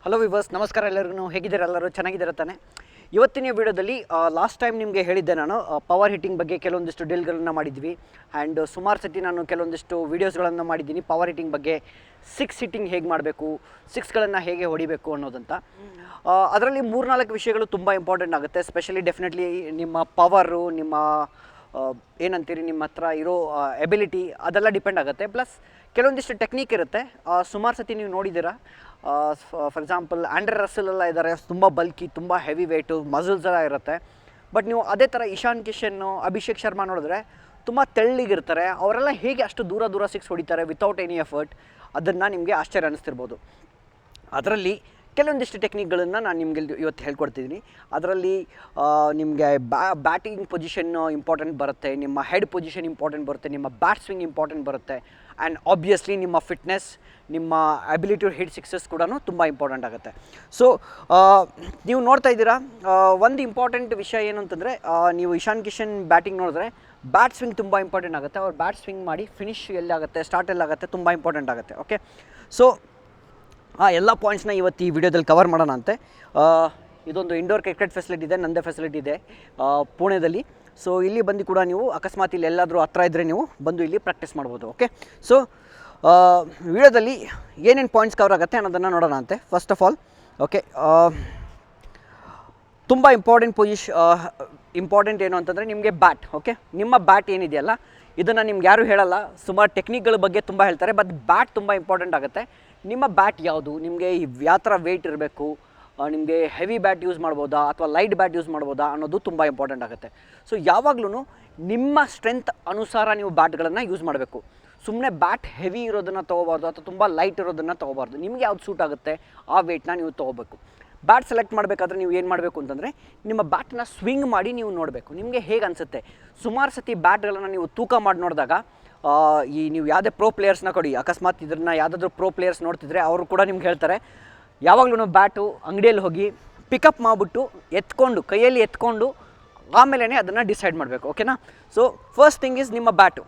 Hello viewers, ನಮಸ್ಕಾರ ಎಲ್ಲರಿಗೂ. ಹೇಗಿದ್ದೀರಾ? ಎಲ್ಲರೂ ಚೆನ್ನಾಗಿದ್ದೀರಾ ತಾನೆ? ಇವತ್ತಿನ ವಿಡಿಯೋದಲ್ಲಿ ಲಾಸ್ಟ್ ಟೈಮ್ ನಿಮಗೆ ಹೇಳಿದ್ದೆ ನಾನು ಪವರ್ ಹಿಟ್ಟಿಂಗ್ ಬಗ್ಗೆ ಕೆಲವೊಂದಿಷ್ಟು ಡ್ರಿಲ್ಗಳನ್ನು ಮಾಡಿದ್ವಿ. ಆ್ಯಂಡ್ ಸುಮಾರು ಸತಿ ನಾನು ಕೆಲವೊಂದಿಷ್ಟು ವೀಡಿಯೋಸ್ಗಳನ್ನು ಮಾಡಿದ್ದೀನಿ ಪವರ್ ಹಿಟ್ಟಿಂಗ್ ಬಗ್ಗೆ. ಸಿಕ್ಸ್ ಹಿಟ್ಟಿಂಗ್ ಹೇಗೆ ಮಾಡಬೇಕು, ಸಿಕ್ಸ್ಗಳನ್ನು ಹೇಗೆ ಹೊಡಿಬೇಕು ಅನ್ನೋದಂತ. ಅದರಲ್ಲಿ 3-4 ವಿಷಯಗಳು ತುಂಬ ಇಂಪಾರ್ಟೆಂಟ್ ಆಗುತ್ತೆ. ಸ್ಪೆಷಲಿ ಡೆಫಿನೆಟ್ಲಿ ನಿಮ್ಮ ಪವರು, ನಿಮ್ಮ ಏನಂತೀರಿ, ನಿಮ್ಮ ಹತ್ರ ಇರೋ ಎಬಿಲಿಟಿ, ಅದೆಲ್ಲ ಡಿಪೆಂಡ್ ಆಗುತ್ತೆ. ಪ್ಲಸ್ ಕೆಲವೊಂದಿಷ್ಟು ಟೆಕ್ನಿಕ್ ಇರುತ್ತೆ. ಸುಮಾರು ಸತಿ ನೀವು ನೋಡಿದ್ದೀರಾ. ಫಾರ್ ಎಕ್ಸಾಂಪಲ್ ಆಂಡ್ರೆ ರಸಲ್ ಎಲ್ಲ ಇದ್ದಾರೆ, ತುಂಬ ಬಲ್ಕಿ, ತುಂಬ ಹೆವಿ ವೆಯ್ಟು, ಮಸಲ್ಸ್ ಎಲ್ಲ ಇರುತ್ತೆ. ಬಟ್ ನೀವು ಅದೇ ಥರ ಇಶಾನ್ ಕಿಶನ್ನು, ಅಭಿಷೇಕ್ ಶರ್ಮಾ ನೋಡಿದ್ರೆ ತುಂಬ ತೆಳ್ಳಿಗಿರ್ತಾರೆ. ಅವರೆಲ್ಲ ಹೇಗೆ ಅಷ್ಟು ದೂರ ಸಿಕ್ಸ್ ಹೊಡಿತಾರೆ ವಿತೌಟ್ ಎನಿ ಎಫರ್ಟ್, ಅದನ್ನು ನಿಮಗೆ ಆಶ್ಚರ್ಯ ಅನ್ನಿಸ್ತಿರ್ಬೋದು. ಅದರಲ್ಲಿ ಕೆಲವೊಂದಿಷ್ಟು ಟೆಕ್ನಿಕ್ಗಳನ್ನು ನಾನು ನಿಮಗೆ ಇವತ್ತು ಹೇಳ್ಕೊಡ್ತಿದ್ದೀನಿ. ಅದರಲ್ಲಿ ನಿಮಗೆ ಬ್ಯಾಟಿಂಗ್ ಪೊಸಿಷನ್ ಇಂಪಾರ್ಟೆಂಟ್ ಬರುತ್ತೆ, ನಿಮ್ಮ ಹೆಡ್ ಪೊಸಿಷನ್ ಇಂಪಾರ್ಟೆಂಟ್ ಬರುತ್ತೆ, ನಿಮ್ಮ ಬ್ಯಾಟ್ ಸ್ವಿಂಗ್ ಇಂಪಾರ್ಟೆಂಟ್ ಬರುತ್ತೆ. ಆ್ಯಂಡ್ ಆಬ್ವಿಯಸ್ಲಿ ನಿಮ್ಮ ಫಿಟ್ನೆಸ್, ನಿಮ್ಮ ಅಬಿಲಿಟಿ ಟು ಹಿಟ್ ಸಿಕ್ಸಸ್ ಕೂಡ ತುಂಬ ಇಂಪಾರ್ಟೆಂಟ್ ಆಗುತ್ತೆ. ಸೊ ನೀವು ನೋಡ್ತಾ ಇದ್ದೀರಾ, ಒಂದು ಇಂಪಾರ್ಟೆಂಟ್ ವಿಷಯ ಏನು ಅಂತಂದರೆ, ನೀವು ಇಶಾನ್ ಕಿಶನ್ ಬ್ಯಾಟಿಂಗ್ ನೋಡಿದ್ರೆ ಬ್ಯಾಟ್ ಸ್ವಿಂಗ್ ತುಂಬ ಇಂಪಾರ್ಟೆಂಟ್ ಆಗುತ್ತೆ. ಅವ್ರು ಬ್ಯಾಟ್ ಸ್ವಿಂಗ್ ಮಾಡಿ ಫಿನಿಶ್ ಎಲ್ಲಾಗುತ್ತೆ, ಸ್ಟಾರ್ಟ್ ಎಲ್ಲಾಗುತ್ತೆ, ತುಂಬ ಇಂಪಾರ್ಟೆಂಟ್ ಆಗುತ್ತೆ. ಓಕೆ, ಸೊ ಆ ಎಲ್ಲ ಪಾಯಿಂಟ್ಸ್ನ ಇವತ್ತು ಈ ವಿಡಿಯೋದಲ್ಲಿ ಕವರ್ ಮಾಡೋಣ ಅಂತೆ. ಇದೊಂದು ಇಂಡೋರ್ ಕ್ರಿಕೆಟ್ ಫೆಸಿಲಿಟಿ ಇದೆ, ನಂದೇ ಫೆಸಿಲಿಟಿ ಇದೆ ಪುಣೆದಲ್ಲಿ. ಸೊ ಇಲ್ಲಿ ಬಂದು ಕೂಡ ನೀವು ಅಕಸ್ಮಾತ್ ಇಲ್ಲಿ ಎಲ್ಲಾದರೂ ಹತ್ರ ಇದ್ದರೆ ನೀವು ಬಂದು ಇಲ್ಲಿ ಪ್ರಾಕ್ಟೀಸ್ ಮಾಡ್ಬೋದು. ಓಕೆ, ಸೊ ವಿಡಿಯೋದಲ್ಲಿ ಏನೇನು ಪಾಯಿಂಟ್ಸ್ ಕವರ್ ಆಗುತ್ತೆ ಅನ್ನೋದನ್ನು ನೋಡೋಣ ಅಂತೆ. ಫಸ್ಟ್ ಆಫ್ ಆಲ್, ಓಕೆ, ತುಂಬ ಇಂಪಾರ್ಟೆಂಟ್ ಏನು ಅಂತಂದರೆ ನಿಮಗೆ ಬ್ಯಾಟ್. ಓಕೆ, ನಿಮ್ಮ ಬ್ಯಾಟ್ ಏನಿದೆಯಲ್ಲ, ಇದನ್ನು ನಿಮ್ಗೆ ಯಾರೂ ಹೇಳಲ್ಲ. ಸುಮಾರು ಟೆಕ್ನಿಕ್ಗಳ ಬಗ್ಗೆ ತುಂಬ ಹೇಳ್ತಾರೆ, ಬಟ್ ಬ್ಯಾಟ್ ತುಂಬ ಇಂಪಾರ್ಟೆಂಟ್ ಆಗುತ್ತೆ. ನಿಮ್ಮ ಬ್ಯಾಟ್ ಯಾವುದು, ನಿಮಗೆ ಯಾವ ಥರ ವೆಯ್ಟ್ ಇರಬೇಕು, ನಿಮಗೆ ಹೆವಿ ಬ್ಯಾಟ್ ಯೂಸ್ ಮಾಡ್ಬೋದಾ ಅಥವಾ ಲೈಟ್ ಬ್ಯಾಟ್ ಯೂಸ್ ಮಾಡ್ಬೋದಾ ಅನ್ನೋದು ತುಂಬ ಇಂಪಾರ್ಟೆಂಟ್ ಆಗುತ್ತೆ. ಸೊ ಯಾವಾಗಲೂ ನಿಮ್ಮ ಸ್ಟ್ರೆಂತ್ ಅನುಸಾರ ನೀವು ಬ್ಯಾಟ್ಗಳನ್ನು ಯೂಸ್ ಮಾಡಬೇಕು. ಸುಮ್ಮನೆ ಬ್ಯಾಟ್ ಹೆವಿ ಇರೋದನ್ನು ತೊಗೋಬಾರ್ದು ಅಥವಾ ತುಂಬ ಲೈಟ್ ಇರೋದನ್ನು ತೊಗೋಬಾರ್ದು. ನಿಮಗೆ ಯಾವ್ದು ಸೂಟ್ ಆಗುತ್ತೆ ಆ ವೆಯ್ಟ್ನ ನೀವು ತೊಗೋಬೇಕು. ಬ್ಯಾಟ್ ಸೆಲೆಕ್ಟ್ ಮಾಡಬೇಕಾದ್ರೆ ನೀವು ಏನು ಮಾಡಬೇಕು ಅಂತಂದರೆ, ನಿಮ್ಮ ಬ್ಯಾಟನ್ನ ಸ್ವಿಂಗ್ ಮಾಡಿ ನೀವು ನೋಡಬೇಕು, ನಿಮಗೆ ಹೇಗೆ ಅನಿಸುತ್ತೆ. ಸುಮಾರು ಸತಿ ಬ್ಯಾಟ್ಗಳನ್ನು ನೀವು ತೂಕ ಮಾಡಿ ನೋಡಿದಾಗ, ನೀವು ಯಾವುದೇ ಪ್ರೋ ಪ್ಲೇಯರ್ಸ್ನ ಕೊಡಿ, ಅಕಸ್ಮಾತ್ ಇದನ್ನು ಯಾವುದಾದ್ರೂ ಪ್ರೋ ಪ್ಲೇಯರ್ಸ್ ನೋಡ್ತಿದ್ರೆ ಅವರು ಕೂಡ ನಿಮ್ಗೆ ಹೇಳ್ತಾರೆ, ಯಾವಾಗಲೂ ಬ್ಯಾಟು ಅಂಗಡಿಯಲ್ಲಿ ಹೋಗಿ ಪಿಕಪ್ ಮಾಡಿಬಿಟ್ಟು ಕೈಯಲ್ಲಿ ಎತ್ಕೊಂಡು ಆಮೇಲೆ ಅದನ್ನು ಡಿಸೈಡ್ ಮಾಡಬೇಕು. ಓಕೆನಾ? ಸೊ ಫಸ್ಟ್ ಥಿಂಗ್ ಈಸ್ ನಿಮ್ಮ ಬ್ಯಾಟು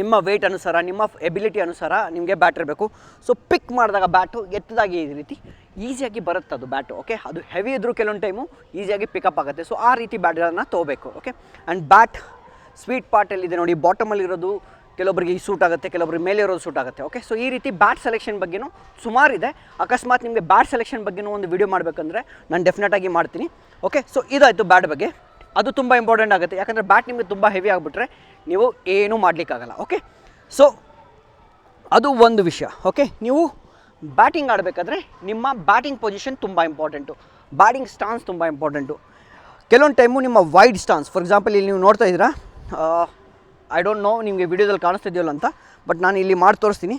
ನಿಮ್ಮ ವೆಯ್ಟ್ ಅನುಸಾರ, ನಿಮ್ಮ ಎಬಿಲಿಟಿ ಅನುಸಾರ ನಿಮಗೆ ಬ್ಯಾಟ್ ಇರಬೇಕು. ಸೊ ಪಿಕ್ ಮಾಡಿದಾಗ ಬ್ಯಾಟು ಎತ್ತದಾಗಿ ಈ ರೀತಿ ಈಸಿಯಾಗಿ ಬರುತ್ತೆ ಅದು ಬ್ಯಾಟು. ಓಕೆ, ಅದು ಹೆವಿ ಇದ್ದರೂ ಕೆಲವೊಂದು ಟೈಮು ಈಸಿಯಾಗಿ ಪಿಕಪ್ ಆಗುತ್ತೆ. ಸೊ ಆ ರೀತಿ ಬ್ಯಾಟ್ಗಳನ್ನು ತೊಗೋಬೇಕು. ಓಕೆ, ಆ್ಯಂಡ್ ಬ್ಯಾಟ್ ಸ್ವೀಟ್ ಪಾರ್ಟಲ್ಲಿದೆ ನೋಡಿ, ಬಾಟಮಲ್ಲಿರೋದು ಕೆಲವೊಬ್ಬರಿಗೆ ಈ ಸೂಟ್ ಆಗುತ್ತೆ, ಕೆಲವೊಬ್ಬರಿಗೆ ಮೇಲೆ ಇರೋದು ಸೂಟ್ ಆಗುತ್ತೆ. ಓಕೆ, ಸೊ ಈ ರೀತಿ ಬ್ಯಾಟ್ ಸೆಲೆಕ್ಷನ್ ಬಗ್ಗೆನೂ ಸುಮಾರಿದೆ. ಅಕಸ್ಮಾತ್ ನಿಮಗೆ ಬ್ಯಾಟ್ ಸೆಲೆಕ್ಷನ್ ಬಗ್ಗೆನೂ ಒಂದು ವಿಡಿಯೋ ಮಾಡಬೇಕಂದ್ರೆ ನಾನು ಡೆಫಿನೆಟಾಗಿ ಮಾಡ್ತೀನಿ. ಓಕೆ, ಸೊ ಇದಾಯಿತು ಬ್ಯಾಟ್ ಬಗ್ಗೆ. ಅದು ತುಂಬ ಇಂಪಾರ್ಟೆಂಟ್ ಆಗುತ್ತೆ, ಯಾಕಂದರೆ ಬ್ಯಾಟ್ ನಿಮಗೆ ತುಂಬ ಹೆವಿ ಆಗಿಬಿಟ್ರೆ ನೀವು ಏನೂ ಮಾಡಲಿಕ್ಕಾಗಲ್ಲ. ಓಕೆ, ಸೊ ಅದು ಒಂದು ವಿಷಯ. ಓಕೆ, ನೀವು ಬ್ಯಾಟಿಂಗ್ ಆಡಬೇಕಾದ್ರೆ ನಿಮ್ಮ ಬ್ಯಾಟಿಂಗ್ ಪೊಸಿಷನ್ ತುಂಬ ಇಂಪಾರ್ಟೆಂಟು, ಬ್ಯಾಟಿಂಗ್ ಸ್ಟಾನ್ಸ್ ತುಂಬ ಇಂಪಾರ್ಟೆಂಟು. ಕೆಲವೊಂದು ಟೈಮು ನಿಮ್ಮ ವೈಡ್ ಸ್ಟಾನ್ಸ್, ಫಾರ್ ಎಕ್ಸಾಂಪಲ್ ಇಲ್ಲಿ ನೀವು ನೋಡ್ತಾ ಇದ್ದೀರಾ, ಐ ಡೋಂಟ್ ನೋ ನಿಮಗೆ ವಿಡಿಯೋದಲ್ಲಿ ಕಾಣಿಸ್ತಿದೆಯಲ್ಲ ಅಂತ, ಬಟ್ ನಾನು ಇಲ್ಲಿ ಮಾಡಿ ತೋರಿಸ್ತೀನಿ.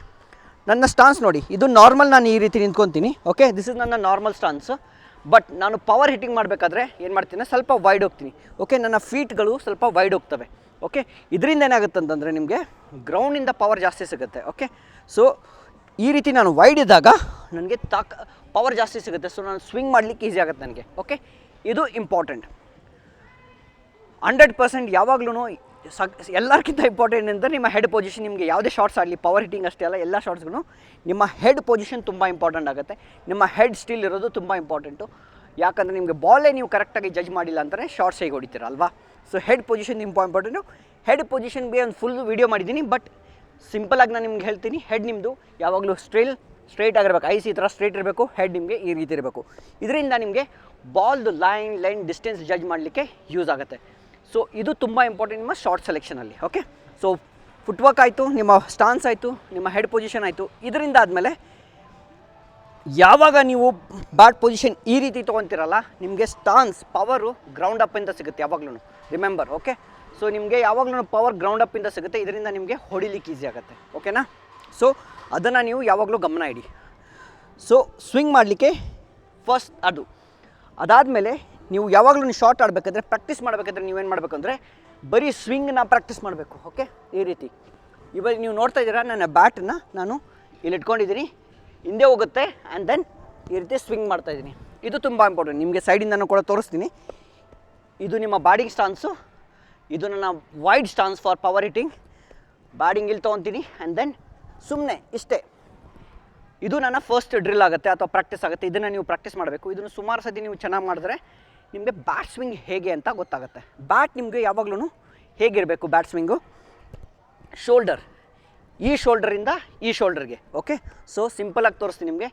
ನನ್ನ ಸ್ಟಾನ್ಸ್ ನೋಡಿ, ಇದು ನಾರ್ಮಲ್, ನಾನು ಈ ರೀತಿ ನಿಂತ್ಕೊತೀನಿ. ಓಕೆ, ದಿಸ್ ಇಸ್ ನನ್ನ ನಾರ್ಮಲ್ ಸ್ಟಾನ್ಸ್. ಬಟ್ ನಾನು ಪವರ್ ಹಿಟ್ಟಿಂಗ್ ಮಾಡಬೇಕಾದ್ರೆ ಏನು ಮಾಡ್ತೀನಿ, ಸ್ವಲ್ಪ ವೈಡ್ ಹೋಗ್ತೀನಿ. ಓಕೆ, ನನ್ನ ಫೀಟ್ಗಳು ಸ್ವಲ್ಪ ವೈಡ್ ಹೋಗ್ತವೆ. ಓಕೆ, ಇದರಿಂದ ಏನಾಗುತ್ತೆ ಅಂತಂದರೆ ನಿಮಗೆ ಗ್ರೌಂಡಿಂದ ಪವರ್ ಜಾಸ್ತಿ ಸಿಗುತ್ತೆ. ಓಕೆ, ಸೊ ಈ ರೀತಿ ನಾನು ವೈಡ್ ಇದ್ದಾಗ ನನಗೆ ಪವರ್ ಜಾಸ್ತಿ ಸಿಗುತ್ತೆ. ಸೊ ನಾನು ಸ್ವಿಂಗ್ ಮಾಡಲಿಕ್ಕೆ ಈಸಿ ಆಗುತ್ತೆ ನನಗೆ. ಓಕೆ, ಇದು ಇಂಪಾರ್ಟೆಂಟ್. 100% ಯಾವಾಗಲೂ ಎಲ್ಲರಿಗಿಂತ ಇಂಪಾರ್ಟೆಂಟ್ ಅಂದರೆ ನಿಮ್ಮ ಹೆಡ್ ಪೊಸಿಷನ್. ನಿಮಗೆ ಯಾವುದೇ ಶಾರ್ಟ್ಸ್ ಆಡಲಿ, ಪವರ್ ಹಿಟ್ಟಿಂಗ್ ಅಷ್ಟೇ ಅಲ್ಲ, ಎಲ್ಲ ಶಾರ್ಟ್ಸ್ಗೂ ನಿಮ್ಮ ಹೆಡ್ ಪೊಸಿಷನ್ ತುಂಬ ಇಂಪಾರ್ಟೆಂಟ್ ಆಗುತ್ತೆ. ನಿಮ್ಮ ಹೆಡ್ ಸ್ಟಿಲ್ ಇರೋದು ತುಂಬ ಇಂಪಾರ್ಟೆಂಟು. ಯಾಕಂದರೆ ನಿಮಗೆ ಬಾಲೇ ನೀವು ಕರೆಕ್ಟಾಗಿ ಜಡ್ಜ್ ಮಾಡಿಲ್ಲ ಅಂತಾರೆ ಶಾರ್ಟ್ಸ್ ಹೇಗೆ ಹೊಡಿತೀರ ಅಲ್ವಾ. So head position important. Head ಪೊಸಿಷನ್ಗೆ ಒಂದು ಫುಲ್ ವೀಡಿಯೋ ಮಾಡಿದ್ದೀನಿ, ಬಟ್ ಸಿಂಪಲಾಗಿ ನಾನು ನಿಮ್ಗೆ ಹೇಳ್ತೀನಿ, ಹೆಡ್ ನಿಮ್ಮದು ಯಾವಾಗಲೂ ಸ್ಟ್ರೈಟ್ ಆಗಿರಬೇಕು. ಐಸ್ ಈ ಥರ ಸ್ಟ್ರೈಟ್ ಇರಬೇಕು, ಹೆಡ್ ನಿಮಗೆ ಈ ರೀತಿ ಇರಬೇಕು. ಇದರಿಂದ ನಿಮಗೆ ಬಾಲ್ದು ಲೈನ್ ಡಿಸ್ಟೆನ್ಸ್ ಜಡ್ಜ್ ಮಾಡಲಿಕ್ಕೆ ಯೂಸ್ ಆಗುತ್ತೆ. ಸೊ ಇದು ತುಂಬ ಇಂಪಾರ್ಟೆಂಟ್ ನಿಮ್ಮ ಶಾರ್ಟ್ ಸೆಲೆಕ್ಷನಲ್ಲಿ. ಓಕೆ, ಸೊ ಫುಟ್ವರ್ಕ್ ಆಯಿತು, ನಿಮ್ಮ ಸ್ಟಾನ್ಸ್ ಆಯಿತು, ನಿಮ್ಮ ಹೆಡ್ ಪೊಸಿಷನ್ ಆಯಿತು. ಇದರಿಂದ ಆದಮೇಲೆ ಯಾವಾಗ ನೀವು ಬ್ಯಾಟ್ ಪೊಸಿಷನ್ ಈ ರೀತಿ ತೊಗೊತೀರಲ್ಲ, ನಿಮಗೆ ಸ್ಟಾನ್ಸ್ ಪವರು ಗ್ರೌಂಡ್ ಅಪ್ಪಿಂದ ಸಿಗುತ್ತೆ ಯಾವಾಗಲೂ, ರಿಮೆಂಬರ್. ಓಕೆ, ಸೊ ನಿಮಗೆ ಯಾವಾಗಲೂ ಪವರ್ ಗ್ರೌಂಡ್ ಅಪ್ಪಿಂದ ಸಿಗುತ್ತೆ. ಇದರಿಂದ ನಿಮಗೆ ಹೊಡಿಲಿಕ್ಕೆ ಈಸಿ ಆಗುತ್ತೆ. ಓಕೆನಾ? ಸೊ ಅದನ್ನು ನೀವು ಯಾವಾಗಲೂ ಗಮನ ಇಡಿ. ಸೊ ಸ್ವಿಂಗ್ ಮಾಡಲಿಕ್ಕೆ ಫಸ್ಟ್ ಅದಾದಮೇಲೆ ನೀವು ಯಾವಾಗಲೂ ಶಾರ್ಟ್ ಆಡಬೇಕಾದ್ರೆ, ಪ್ರಾಕ್ಟೀಸ್ ಮಾಡಬೇಕಾದ್ರೆ ನೀವೇನು ಮಾಡಬೇಕಂದ್ರೆ ಬರೀ ಸ್ವಿಂಗ್ನ ಪ್ರಾಕ್ಟೀಸ್ ಮಾಡಬೇಕು. ಓಕೆ, ಈ ರೀತಿ ಇವಾಗ ನೀವು ನೋಡ್ತಾ ಇದ್ದೀರಾ, ನನ್ನ ಬ್ಯಾಟನ್ನು ನಾನು ಇಲ್ಲಿ ಇಟ್ಕೊಂಡಿದ್ದೀನಿ, ಹಿಂದೆ ಹೋಗುತ್ತೆ, ಆ್ಯಂಡ್ ದೆನ್ ಈ ರೀತಿ ಸ್ವಿಂಗ್ ಮಾಡ್ತಾಯಿದ್ದೀನಿ. ಇದು ತುಂಬ ಇಂಪಾರ್ಟೆಂಟ್. ನಿಮಗೆ ಸೈಡಿಂದನೂ ಕೂಡ ತೋರಿಸ್ತೀನಿ. ಇದು ನಿಮ್ಮ ಬ್ಯಾಟಿಂಗ್ ಸ್ಟಾನ್ಸು, ಇದು ನನ್ನ wide stance for power hitting. Batting ಇಲ್ಲಿ ತೊಗೊತೀನಿ, ಆ್ಯಂಡ್ ದೆನ್ ಸುಮ್ಮನೆ ಇಷ್ಟೇ ಇದು ನನ್ನ ಫಸ್ಟ್ ಡ್ರಿಲ್ ಆಗುತ್ತೆ ಅಥವಾ ಪ್ರಾಕ್ಟೀಸ್ ಆಗುತ್ತೆ. ಇದನ್ನು ನೀವು ಪ್ರಾಕ್ಟೀಸ್ ಮಾಡಬೇಕು. ಇದನ್ನು ಸುಮಾರು ಸತಿ ನೀವು ಚೆನ್ನಾಗಿ ಮಾಡಿದ್ರೆ ನಿಮಗೆ ಬ್ಯಾಟ್ ಸ್ವಿಂಗ್ ಹೇಗೆ ಅಂತ ಗೊತ್ತಾಗುತ್ತೆ. ಬ್ಯಾಟ್ ನಿಮಗೆ ಯಾವಾಗಲೂ ಹೇಗಿರಬೇಕು, ಬ್ಯಾಟ್ ಸ್ವಿಂಗು ಶೋಲ್ಡರ್, ಈ ಶೋಲ್ಡರಿಂದ ಈ ಶೋಲ್ಡರ್ಗೆ. ಓಕೆ, ಸೊ ಸಿಂಪಲಾಗಿ ತೋರಿಸ್ತೀನಿ ನಿಮಗೆ.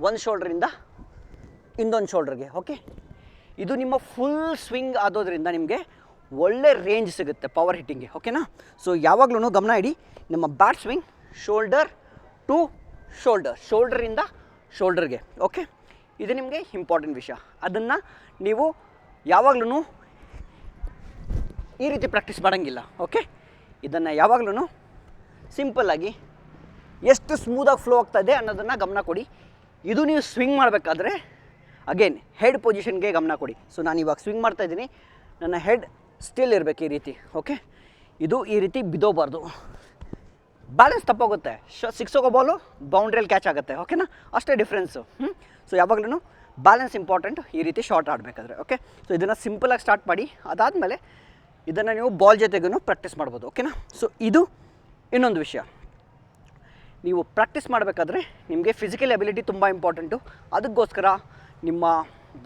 ಒಂದು ಶೋಲ್ಡ್ರಿಂದ ಇನ್ನೊಂದು ಶೋಲ್ಡರ್ಗೆ. ಓಕೆ, ಇದು ನಿಮ್ಮ ಫುಲ್ ಸ್ವಿಂಗ್ ಆದೋದ್ರಿಂದ ನಿಮಗೆ ಒಳ್ಳೆ ರೇಂಜ್ ಸಿಗುತ್ತೆ ಪವರ್ ಹಿಟ್ಟಿಂಗ್ಗೆ. ಓಕೆನಾ? ಸೊ ಯಾವಾಗಲೂ ಗಮನ ಇಡಿ, ನಿಮ್ಮ bat swing shoulder to shoulder, ಶೋಲ್ಡರಿಂದ ಶೋಲ್ಡರ್ಗೆ. ಓಕೆ, ಇದು ನಿಮಗೆ ಇಂಪಾರ್ಟೆಂಟ್ ವಿಷಯ. ಅದನ್ನು ನೀವು ಯಾವಾಗಲೂ ಈ ರೀತಿ ಪ್ರಾಕ್ಟೀಸ್ ಮಾಡೋಂಗಿಲ್ಲ. ಓಕೆ, ಇದನ್ನು ಯಾವಾಗಲೂ ಸಿಂಪಲ್ಲಾಗಿ ಎಷ್ಟು ಸ್ಮೂದಾಗಿ ಫ್ಲೋ ಆಗ್ತಾಯಿದೆ ಅನ್ನೋದನ್ನು ಗಮನ ಕೊಡಿ. ಇದು ನೀವು ಸ್ವಿಂಗ್ ಮಾಡಬೇಕಾದ್ರೆ ಅಗೇನ್ ಹೆಡ್ ಪೊಸಿಷನ್ಗೆ ಗಮನ ಕೊಡಿ. ಸೊ ನಾನು ಇವಾಗ ಸ್ವಿಂಗ್ ಮಾಡ್ತಾಯಿದ್ದೀನಿ, ನನ್ನ ಹೆಡ್ ಸ್ಟಿಲ್ ಇರಬೇಕು ಈ ರೀತಿ. ಓಕೆ, ಇದು ಈ ರೀತಿ ಬಿದ್ದೋಬಾರ್ದು, ಬ್ಯಾಲೆನ್ಸ್ ತಪ್ಪೋಗುತ್ತೆ. ಸಿಕ್ಸೋಗೋ ಬಾಲು ಬೌಂಡ್ರಿಯಲ್ಲಿ ಕ್ಯಾಚ್ ಆಗುತ್ತೆ. ಓಕೆನಾ? ಅಷ್ಟೇ ಡಿಫ್ರೆನ್ಸು. ಸೊ ಯಾವಾಗಲೂ ಬ್ಯಾಲೆನ್ಸ್ ಇಂಪಾರ್ಟೆಂಟ್ ಈ ರೀತಿ ಶಾರ್ಟ್ ಆಡಬೇಕಾದ್ರೆ. ಓಕೆ, ಸೊ ಇದನ್ನು ಸಿಂಪಲಾಗಿ ಸ್ಟಾರ್ಟ್ ಮಾಡಿ, ಅದಾದಮೇಲೆ ಇದನ್ನು ನೀವು ಬಾಲ್ ಜೊತೆಗೂ ಪ್ರಾಕ್ಟೀಸ್ ಮಾಡ್ಬೋದು. ಓಕೆನಾ? ಸೊ ಇದು ಇನ್ನೊಂದು ವಿಷಯ. ನೀವು ಪ್ರಾಕ್ಟೀಸ್ ಮಾಡಬೇಕಾದ್ರೆ ನಿಮಗೆ ಫಿಸಿಕಲ್ ಎಬಿಲಿಟಿ ತುಂಬ ಇಂಪಾರ್ಟೆಂಟು. ಅದಕ್ಕೋಸ್ಕರ ನಿಮ್ಮ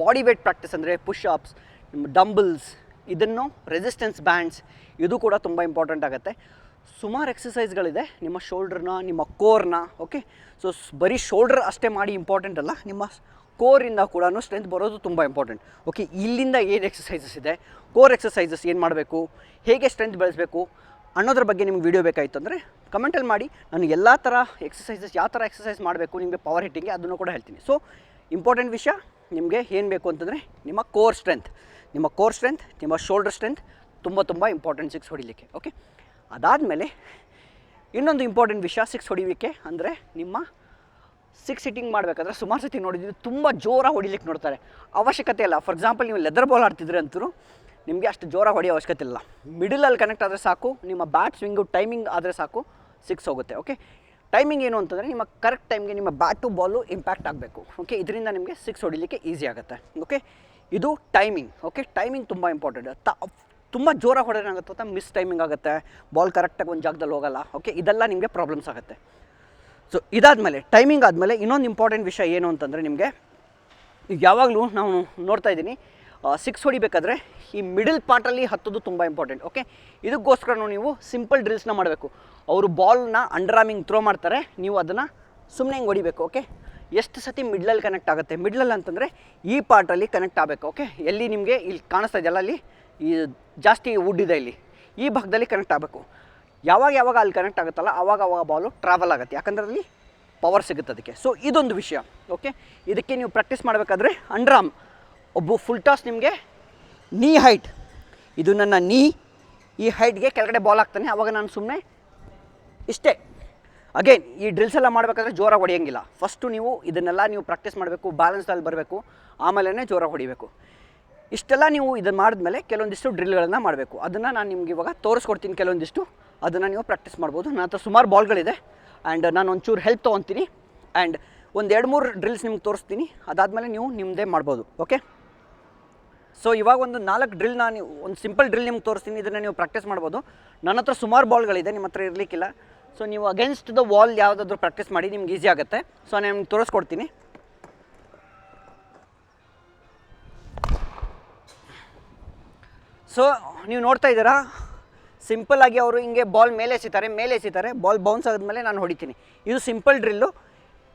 ಬಾಡಿ ವೇಟ್ ಪ್ರಾಕ್ಟೀಸ್ ಅಂದರೆ ಪುಷ್ ಅಪ್ಸ್, ನಿಮ್ಮ ಡಂಬಲ್ಸ್, ಇದನ್ನು ರೆಸಿಸ್ಟೆನ್ಸ್ ಬ್ಯಾಂಡ್ಸ್, ಇದು ಕೂಡ ತುಂಬ ಇಂಪಾರ್ಟೆಂಟ್ ಆಗುತ್ತೆ. ಸುಮಾರು ಎಕ್ಸಸೈಸ್ಗಳಿದೆ ನಿಮ್ಮ ಶೋಲ್ಡ್ರನ್ನ, ನಿಮ್ಮ ಕೋರ್ನ. ಓಕೆ, ಸೊ ಬರೀ ಶೋಲ್ಡ್ರ್ ಅಷ್ಟೇ ಮಾಡಿ ಇಂಪಾರ್ಟೆಂಟ್ ಅಲ್ಲ, ನಿಮ್ಮ ಕೋರಿಂದ ಕೂಡ ಸ್ಟ್ರೆಂತ್ ಬರೋದು ತುಂಬ ಇಂಪಾರ್ಟೆಂಟ್. ಓಕೆ, ಇಲ್ಲಿಂದ ಏನು ಎಕ್ಸಸೈಸಸ್ ಇದೆ, ಕೋರ್ ಎಕ್ಸಸೈಸಸ್ ಏನು ಮಾಡಬೇಕು, ಹೇಗೆ ಸ್ಟ್ರೆಂತ್ ಬೆಳೆಸಬೇಕು ಅನ್ನೋದ್ರ ಬಗ್ಗೆ ನಿಮ್ಗೆ ವೀಡಿಯೋ ಬೇಕಾಯಿತು ಅಂದರೆ ಕಮೆಂಟಲ್ಲಿ ಮಾಡಿ. ನಾನು ಎಲ್ಲ ಥರ ಎಕ್ಸಸೈಸಸ್, ಯಾವ ಥರ ಎಕ್ಸಸೈಸ್ ಮಾಡಬೇಕು ನಿಮಗೆ ಪವರ್ ಹಿಟ್ಟಿಂಗ್ಗೆ ಅದನ್ನು ಕೂಡ ಹೇಳ್ತೀನಿ. ಸೊ ಇಂಪಾರ್ಟೆಂಟ್ ವಿಷಯ ನಿಮಗೆ ಏನು ಬೇಕು ಅಂತಂದರೆ ನಿಮ್ಮ ಕೋರ್ ಸ್ಟ್ರೆಂತ್, ನಿಮ್ಮ ಶೋಲ್ಡರ್ ಸ್ಟ್ರೆಂತ್ ತುಂಬ ಇಂಪಾರ್ಟೆಂಟ್ ಸಿಕ್ಸ್ ಹೊಡಿಲಿಕ್ಕೆ. ಓಕೆ, ಅದಾದಮೇಲೆ ಇನ್ನೊಂದು ಇಂಪಾರ್ಟೆಂಟ್ ವಿಷಯ ಸಿಕ್ಸ್ ಹೊಡಿಲಿಕ್ಕೆ ಅಂದರೆ ನಿಮ್ಮ ಸಿಕ್ಸ್ ಹಿಟ್ಟಿಂಗ್ ಮಾಡಬೇಕಾದ್ರೆ ಸುಮಾರು ಸತಿ ನೋಡಿದ್ದೀವಿ ತುಂಬ ಜೋರಾಗಿ ಹೊಡಿಲಿಕ್ಕೆ ನೋಡ್ತಾರೆ. ಅವಶ್ಯಕತೆ ಇಲ್ಲ. ಫಾರ್ ಎಕ್ಸಾಂಪಲ್ ನೀವು ಲೆದರ್ ಬಾಲ್ ಆಡ್ತಿದ್ರೆ ಅಂತೂ ನಿಮಗೆ ಅಷ್ಟು ಜೋರಾಗಿ ಹೊಡೆಯೋ ಅವಶ್ಯಕತೆ ಇಲ್ಲ. ಮಿಡಲಲ್ಲಿ ಕನೆಕ್ಟ್ ಆದರೆ ಸಾಕು, ನಿಮ್ಮ ಬ್ಯಾಟ್ ಸ್ವಿಂಗು ಟೈಮಿಂಗ್ ಆದರೆ ಸಾಕು, ಸಿಕ್ಸ್ ಹೋಗುತ್ತೆ. ಓಕೆ, ಟೈಮಿಂಗ್ ಏನು ಅಂತಂದರೆ ನಿಮ್ಮ ಕರೆಕ್ಟ್ ಟೈಮ್ಗೆ ನಿಮ್ಮ ಬ್ಯಾಟು ಬಾಲು ಇಂಪ್ಯಾಕ್ಟ್ ಆಗಬೇಕು. ಓಕೆ, ಇದರಿಂದ ನಿಮಗೆ ಸಿಕ್ಸ್ ಹೊಡಿಲಿಕ್ಕೆ ಈಸಿ ಆಗುತ್ತೆ. ಓಕೆ, ಇದು ಟೈಮಿಂಗ್. ಓಕೆ, ಟೈಮಿಂಗ್ ತುಂಬ ಇಂಪಾರ್ಟೆಂಟ್. ತುಂಬ ಜೋರಾಗಿ ಹೊಡೆಯೋನಾಗುತ್ತೆ, ಮಿಸ್ ಟೈಮಿಂಗ್ ಆಗುತ್ತೆ, ಬಾಲ್ ಕರೆಕ್ಟಾಗಿ ಒಂದು ಜಾಗದಲ್ಲಿ ಹೋಗಲ್ಲ. ಓಕೆ, ಇದೆಲ್ಲ ನಿಮಗೆ ಪ್ರಾಬ್ಲಮ್ಸ್ ಆಗುತ್ತೆ. ಸೊ ಇದಾದಮೇಲೆ ಟೈಮಿಂಗ್ ಆದಮೇಲೆ ಇನ್ನೊಂದು ಇಂಪಾರ್ಟೆಂಟ್ ವಿಷಯ ಏನು ಅಂತಂದರೆ ನಿಮಗೆ ಯಾವಾಗಲೂ ನಾವು ನೋಡ್ತಾ ಇದ್ದೀನಿ ಸಿಕ್ಸ್ ಹೊಡಿಬೇಕಾದ್ರೆ ಈ ಮಿಡಲ್ ಪಾರ್ಟಲ್ಲಿ ಹತ್ತೋದು ತುಂಬ ಇಂಪಾರ್ಟೆಂಟ್. ಓಕೆ, ಇದಕ್ಕೋಸ್ಕರ ನೀವು ಸಿಂಪಲ್ ಡ್ರಿಲ್ಸ್ನ ಮಾಡಬೇಕು. ಅವರು ಬಾಲ್ನ ಅಂಡರ್ ಆರ್ಮಿಂಗ್ ಥ್ರೋ ಮಾಡ್ತಾರೆ, ನೀವು ಅದನ್ನು ಸುಮ್ಮನೆ ಹಿಂಗೆ ಹೊಡಿಬೇಕು. ಓಕೆ, ಎಷ್ಟು ಸತಿ ಮಿಡ್ಲಲ್ಲಿ ಕನೆಕ್ಟ್ ಆಗುತ್ತೆ, ಮಿಡ್ಲಲ್ಲಿ ಅಂತಂದರೆ ಈ ಪಾರ್ಟಲ್ಲಿ ಕನೆಕ್ಟ್ ಆಗಬೇಕು. ಓಕೆ, ಎಲ್ಲಿ ನಿಮಗೆ ಇಲ್ಲಿ ಕಾಣಿಸ್ತಾ ಇದೆಯಲ್ಲ, ಅಲ್ಲಿ ಈ ಜಾಸ್ತಿ ವುಡ್ ಇದೆ, ಇಲ್ಲಿ ಈ ಭಾಗದಲ್ಲಿ ಕನೆಕ್ಟ್ ಆಗಬೇಕು. ಯಾವಾಗ ಅಲ್ಲಿ ಕನೆಕ್ಟ್ ಆಗುತ್ತಲ್ಲ ಆವಾಗ ಬಾಲು ಟ್ರಾವೆಲ್ ಆಗುತ್ತೆ, ಯಾಕಂದರೆ ಅಲ್ಲಿ ಪವರ್ ಸಿಗುತ್ತೆ ಅದಕ್ಕೆ. ಸೊ ಇದೊಂದು ವಿಷಯ. ಓಕೆ, ಇದಕ್ಕೆ ನೀವು ಪ್ರಾಕ್ಟೀಸ್ ಮಾಡಬೇಕಾದ್ರೆ ಅಂಡರ್ ಆರ್ಮ್ ಒಬ್ಬ ಫುಲ್ ಟಾಸ್ ನಿಮಗೆ ನೀ ಹೈಟ್, ಇದು ನನ್ನ ನೀ, ಈ ಹೈಟ್ಗೆ ಕೆಳಗಡೆ ಬಾಲ್ ಹಾಕ್ತಾನೆ, ಆವಾಗ ನಾನು ಸುಮ್ಮನೆ ಇಷ್ಟೇ. ಅಗೇನ್ ಈ ಡ್ರಿಲ್ಸ್ ಎಲ್ಲ ಮಾಡಬೇಕಾದ್ರೆ ಜೋರಾಗಿ ಹೊಡೆಯೋಂಗಿಲ್ಲ. ಫಸ್ಟು ನೀವು ಇದನ್ನೆಲ್ಲ ನೀವು ಪ್ರಾಕ್ಟೀಸ್ ಮಾಡಬೇಕು, ಬ್ಯಾಲೆನ್ಸ್ದಲ್ಲಿ ಬರಬೇಕು, ಆಮೇಲೆ ಜೋರಾಗಿ ಹೊಡಿಬೇಕು. ಇಷ್ಟೆಲ್ಲ ನೀವು ಇದನ್ನು ಮಾಡಿದ್ಮೇಲೆ ಕೆಲವೊಂದಿಷ್ಟು ಡ್ರಿಲ್ಗಳನ್ನು ಮಾಡಬೇಕು. ಅದನ್ನು ನಾನು ನಿಮ್ಗೆ ಇವಾಗ ತೋರಿಸ್ಕೊಡ್ತೀನಿ. ಕೆಲವೊಂದಿಷ್ಟು ಅದನ್ನು ನೀವು ಪ್ರಾಕ್ಟೀಸ್ ಮಾಡ್ಬೋದು. ನನ್ನ ಹತ್ರ ಸುಮಾರು ಬಾಲ್ಗಳಿದೆ ಆ್ಯಂಡ್ ನಾನು ಒಂಚೂರು ಹೆಲ್ಪ್ ತೊಗೊತೀನಿ ಆ್ಯಂಡ್ ಒಂದು 2-3 ಡ್ರಿಲ್ಸ್ ನಿಮ್ಗೆ ತೋರಿಸ್ತೀನಿ. ಅದಾದಮೇಲೆ ನೀವು ನಿಮ್ಮದೇ ಮಾಡ್ಬೋದು. ಓಕೆ, ಸೊ ಇವಾಗ ಒಂದು 4 ಡ್ರಿಲ್ ನಾನು ಒಂದು ಸಿಂಪಲ್ ಡ್ರಿಲ್ ನಿಮ್ಗೆ ತೋರಿಸ್ತೀನಿ. ಇದನ್ನು ನೀವು ಪ್ರಾಕ್ಟೀಸ್ ಮಾಡ್ಬೋದು. ನನ್ನ ಹತ್ರ ಸುಮಾರು ಬಾಲ್ಗಳಿದೆ, ನಿಮ್ಮ ಹತ್ರ ಇರಲಿಕ್ಕಿಲ್ಲ. ಸೊ ನೀವು ಅಗೇನ್ಸ್ಟ್ ದ ವಾಲ್ ಯಾವುದಾದ್ರೂ ಪ್ರಾಕ್ಟೀಸ್ ಮಾಡಿ, ನಿಮ್ಗೆ ಈಸಿ ಆಗುತ್ತೆ. ಸೊ ನಾನು ನಿಮ್ಗೆ ತೋರಿಸ್ಕೊಡ್ತೀನಿ. ಸೊ ನೀವು ನೋಡ್ತಾ ಇದ್ದೀರಾ, ಸಿಂಪಲ್ಲಾಗಿ ಅವರು ಹಿಂಗೆ ಬಾಲ್ ಮೇಲೆ ಎಸಿತಾರೆ, ಬಾಲ್ ಬೌನ್ಸ್ ಆದಮೇಲೆ ನಾನು ಹೊಡಿತೀನಿ. ಇದು ಸಿಂಪಲ್ ಡ್ರಿಲ್ಲು.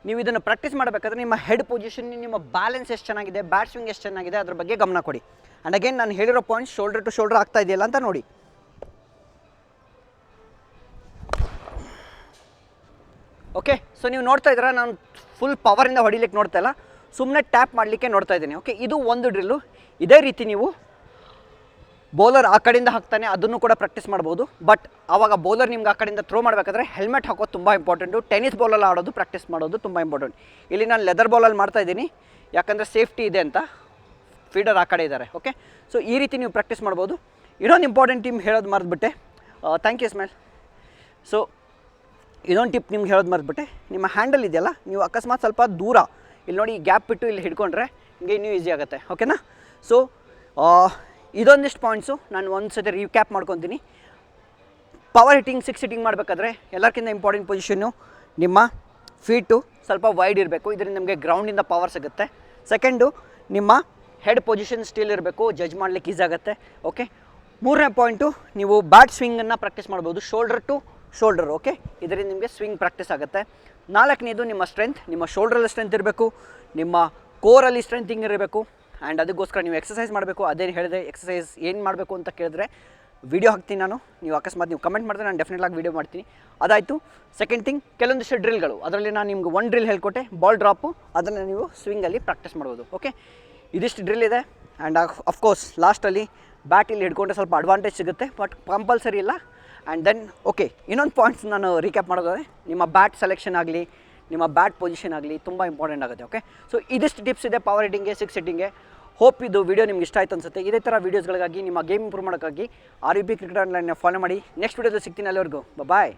ನೀವು ಇದನ್ನು ಪ್ರಾಕ್ಟೀಸ್ ಮಾಡಬೇಕಾದ್ರೆ ನಿಮ್ಮ ಹೆಡ್ ಪೊಸಿಷನ್, ನಿಮ್ಮ ಬ್ಯಾಲೆನ್ಸ್ ಎಷ್ಟು ಚೆನ್ನಾಗಿದೆ, ಬ್ಯಾಟ್ ಸ್ವಿಂಗ್ ಎಷ್ಟು ಚೆನ್ನಾಗಿದೆ, ಅದ್ರ ಬಗ್ಗೆ ಗಮನ ಕೊಡಿ. ಆ್ಯಂಡ್ ಅಗೇನ್ ನಾನು ಹೇಳಿರೋ ಪಾಯಿಂಟ್ ಶೋಲ್ಡರ್ ಟು ಶೋಲ್ಡರ್ ಆಗ್ತಾ ಇದೆಯಲ್ಲ ಅಂತ ನೋಡಿ. ಓಕೆ, ಸೊ ನೀವು ನೋಡ್ತಾ ಇದ್ದೀರಾ, ನಾನು ಫುಲ್ ಪವರಿಂದ ಹೊಡಿಲಿಕ್ಕೆ ನೋಡ್ತಾ ಇಲ್ಲ, ಸುಮ್ಮನೆ ಟ್ಯಾಪ್ ಮಾಡಲಿಕ್ಕೆ ನೋಡ್ತಾ ಇದ್ದೀನಿ. ಓಕೆ, ಇದು ಒಂದು ಡ್ರಿಲ್ಲು. ಇದೇ ರೀತಿ ನೀವು ಬೌಲರ್ ಆ ಕಡೆಯಿಂದ ಹಾಕ್ತಾನೆ, ಅದನ್ನು ಕೂಡ ಪ್ರಾಕ್ಟೀಸ್ ಮಾಡ್ಬೋದು. ಬಟ್ ಆವಾಗ ಬೌಲರ್ ನಿಮ್ಗೆ ಆ ಕಡೆಯಿಂದ ಥ್ರೋ ಮಾಡಬೇಕಾದ್ರೆ ಹೆಲ್ಮೆಟ್ ಹಾಕೋದು ತುಂಬ ಇಂಪಾರ್ಟೆಂಟು. ಟೆನ್ನಿಸ್ ಬಾಲಲ್ಲಿ ಆಡೋದು ಪ್ರಾಕ್ಟೀಸ್ ಮಾಡೋದು ತುಂಬ ಇಂಪಾರ್ಟೆಂಟ್. ಇಲ್ಲಿ ನಾನು ಲೆದರ್ ಬಾಲಲ್ಲಿ ಮಾಡ್ತಾಯಿದ್ದೀನಿ, ಯಾಕಂದರೆ ಸೇಫ್ಟಿ ಇದೆ ಅಂತ. ಫೀಡರ್ ಆ ಕಡೆ ಇದ್ದಾರೆ. ಓಕೆ, ಸೊ ಈ ರೀತಿ ನೀವು ಪ್ರಾಕ್ಟೀಸ್ ಮಾಡ್ಬೋದು. ಇನ್ನೊಂದು ಇಂಪಾರ್ಟೆಂಟ್ ಟಿಪ್ ಹೇಳೋದು ಮರೆದ್ಬಿಟ್ಟೆ. Thank you smell. ಸೊ ಇದೊಂದು ಟಿಪ್ ನಿಮ್ಗೆ ಹೇಳೋದು ಮರೆದ್ಬಿಟ್ಟೆ. ನಿಮ್ಮ ಹ್ಯಾಂಡಲ್ ಇದೆಯಲ್ಲ, ನೀವು ಅಕಸ್ಮಾತ್ ಸ್ವಲ್ಪ ದೂರ ಇಲ್ಲಿ ನೋಡಿ ಗ್ಯಾಪ್ ಬಿಟ್ಟು ಇಲ್ಲಿ ಹಿಡ್ಕೊಂಡ್ರೆ ನಿಮಗೆ ಇನ್ನೂ ಈಸಿ ಆಗುತ್ತೆ. ಓಕೆನಾ? ಸೊ ಇದೊಂದಿಷ್ಟು ಪಾಯಿಂಟ್ಸು ನಾನು ಒಂದು ಸತಿ ರೀಕ್ಯಾಪ್ ಮಾಡ್ಕೊತೀನಿ. ಪವರ್ ಹಿಟ್ಟಿಂಗ್, ಸಿಕ್ಸ್ ಹಿಟ್ಟಿಂಗ್ ಮಾಡಬೇಕಾದ್ರೆ ಎಲ್ಲಕ್ಕಿಂತ ಇಂಪಾರ್ಟೆಂಟ್ ಪೊಸಿಷನ್ನು ನಿಮ್ಮ ಫೀಟು ಸ್ವಲ್ಪ ವೈಡ್ ಇರಬೇಕು, ಇದರಿಂದ ನಿಮಗೆ ಗ್ರೌಂಡಿಂದ ಪವರ್ ಸಿಗುತ್ತೆ. ಸೆಕೆಂಡು, ನಿಮ್ಮ ಹೆಡ್ ಪೊಸಿಷನ್ ಸ್ಟಿಲ್ ಇರಬೇಕು, ಜಡ್ಜ್ ಮಾಡಲಿಕ್ಕೆ ಈಸಿ ಆಗುತ್ತೆ. ಓಕೆ, ಮೂರನೇ ಪಾಯಿಂಟು, ನೀವು ಬ್ಯಾಟ್ ಸ್ವಿಂಗನ್ನು ಪ್ರಾಕ್ಟೀಸ್ ಮಾಡ್ಬೋದು, ಶೋಲ್ಡರ್ ಟು ಶೋಲ್ಡರ್. ಓಕೆ, ಇದರಿಂದ ನಿಮಗೆ ಸ್ವಿಂಗ್ ಪ್ರಾಕ್ಟೀಸ್ ಆಗುತ್ತೆ. ನಾಲ್ಕನೇದು, ನಿಮ್ಮ ಸ್ಟ್ರೆಂತ್, ನಿಮ್ಮ ಶೋಲ್ಡ್ರಲ್ಲಿ ಸ್ಟ್ರೆಂತ್ ಇರಬೇಕು, ನಿಮ್ಮ ಕೋರಲ್ಲಿ ಸ್ಟ್ರೆಂತಿಂಗ್ ಇರಬೇಕು. ಆ್ಯಂಡ್ ಅದಕ್ಕೋಸ್ಕರ ನೀವು ಎಕ್ಸಸೈಸ್ ಮಾಡಬೇಕು. ಅದೇನು ಹೇಳಿದೆ, ಎಕ್ಸಸೈಸ್ ಏನು ಮಾಡಬೇಕು ಅಂತ ಕೇಳಿದ್ರೆ ವಿಡಿಯೋ ಹಾಕ್ತೀನಿ ನಾನು. ನೀವು ಅಕಸ್ಮಾತ್ ನೀವು ಕಮೆಂಟ್ ಮಾಡಿದ್ರೆ ನಾನು ಡೆಫಿನೆಟ್ಲಾಗಿ ವಿಡಿಯೋ ಮಾಡ್ತೀನಿ. ಅದಾಯಿತು. ಸೆಕೆಂಡ್ ಥಿಂಗ್, ಕೆಲವೊಂದಿಷ್ಟು ಡ್ರಿಲ್ಗಳು, ಅದರಲ್ಲಿ ನಾನು ನಿಮ್ಗೆ ಒಂದು ಡ್ರಿಲ್ ಹೇಳ್ಕೊಟ್ಟೆ, ಬಾಲ್ ಡ್ರಾಪು, ಅದನ್ನು ನೀವು ಸ್ವಿಂಗಲ್ಲಿ ಪ್ರಾಕ್ಟೀಸ್ ಮಾಡ್ಬೋದು. ಓಕೆ, ಇದಿಷ್ಟು ಡ್ರಿಲ್ ಇದೆ. ಆ್ಯಂಡ್ ಅಫ್ಕೋರ್ಸ್ ಲಾಸ್ಟಲ್ಲಿ ಬ್ಯಾಟಿಲ್ಲಿ ಹಿಡ್ಕೊಂಡ್ರೆ ಸ್ವಲ್ಪ ಅಡ್ವಾಂಟೇಜ್ ಸಿಗುತ್ತೆ, ಬಟ್ ಕಂಪಲ್ಸರಿ ಇಲ್ಲ. ಆ್ಯಂಡ್ ದೆನ್ ಓಕೆ, ಇನ್ನೊಂದು ಪಾಯಿಂಟ್ಸ್ ನಾನು ರೀಕ್ಯಾಪ್ ಮಾಡೋದಾದರೆ, ನಿಮ್ಮ ಬ್ಯಾಟ್ ಸೆಲೆಕ್ಷನ್ ಆಗಲಿ, ನಿಮ್ಮ ಬ್ಯಾಟ್ ಪೊಸಿಷನ್ ಆಗಲಿ ತುಂಬ ಇಂಪಾರ್ಟೆಂಟ್ ಆಗುತ್ತೆ. ಓಕೆ, ಸೊ ಇದಿಷ್ಟು ಟಿಪ್ಸ್ ಇದೆ ಪವರ್ ಹಿಟ್ಟಿಂಗ್ಗೆ, ಸಿಕ್ಸ್ ಹಿಟ್ಟಿಂಗ್ಗೆ. ಹೋಪ್ ಇದು ವಿಡಿಯೋ ನಿಮ್ಗೆ ಇಷ್ಟ ಆಯ್ತು ಅನ್ಸುತ್ತೆ. ಇದೇ ಥರ ವೀಡಿಯೋಸ್ಗಳಿಗಾಗಿ, ನಿಮ್ಮ ಗೇಮ್ ಇಂಪ್ರೂವ್ ಮಾಡೋಕ್ಕಾಗಿ RVP ಕ್ರಿಕೆಟ್ ಆನ್ಲೈನ್ನ ಫಾಲೋ ಮಾಡಿ. ನೆಕ್ಸ್ಟ್ ವೀಡಿಯೋದಲ್ಲಿ ಸಿಗ್ತೀನಿ. ಅಲ್ಲಿವರೆಗೂ ಬಾಯ್.